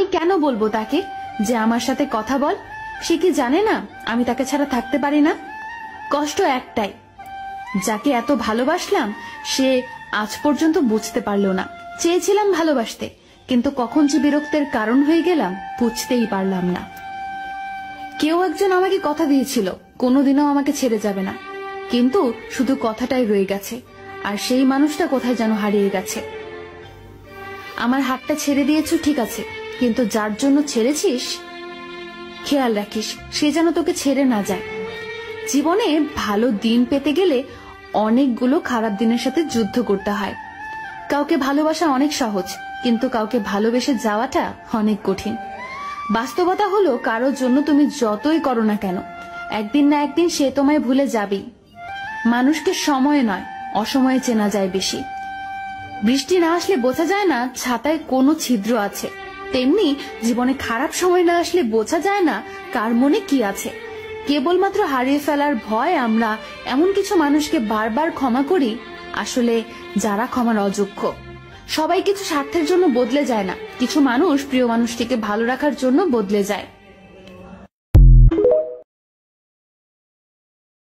আমি কেন বলবো তাকে যে আমার সাথে কথা বল? সে কি জানে না আমি তাকে ছাড়া থাকতে পারি না? কষ্ট একটাই, যাকে এত ভালোবাসলাম সে আজ পর্যন্ত বুঝতে পারলো না। চেয়েছিলাম ভালোবাসতে, কিন্তু কখন যে বিরক্তের কারণ হয়ে গেলাম বুঝতেই পারলাম না। কেউ একজন আমাকে কথা দিয়েছিল কোনোদিনও আমাকে ছেড়ে যাবে না, কিন্তু শুধু কথাটাই রয়ে গেছে, আর সেই মানুষটা কোথায় যেন হারিয়ে গেছে। আমার হাতটা ছেড়ে দিয়েছো ঠিক আছে, কিন্তু যার জন্য ছেড়েছিস খেয়াল রাখিস সে যেন তোকে ছেড়ে না যায়। জীবনে ভালো দিন পেতে গেলে অনেকগুলো খারাপ দিনের সাথে যুদ্ধ করতে হয়। কাউকে ভালোবাসা অনেক সহজ, কিন্তু কাউকে ভালোবেসে যাওয়াটা অনেক কঠিন। বাস্তবতা হলো কারোর জন্য তুমি যতই করো না কেন একদিন না একদিন সে তোমায় ভুলে যাবেই। মানুষকে সময়ে নয় অসময়ে চেনা যায় বেশি। বৃষ্টি না আসলে বোঝা যায় না ছাতায় কোনো ছিদ্র আছে, তেমনি জীবনে খারাপ সময় না আসলে বোঝা যায় না কার মনে কি আছে। কেবলমাত্র হারিয়ে ফেলার ভয় আমরা এমন কিছু মানুষকে বারবার ক্ষমা করি আসলে যারা ক্ষমার অযোগ্য। সবাই কিছু স্বার্থের জন্য বদলে যায় না, কিছু মানুষ প্রিয় মানুষটিকে ভালো রাখার জন্য বদলে যায়।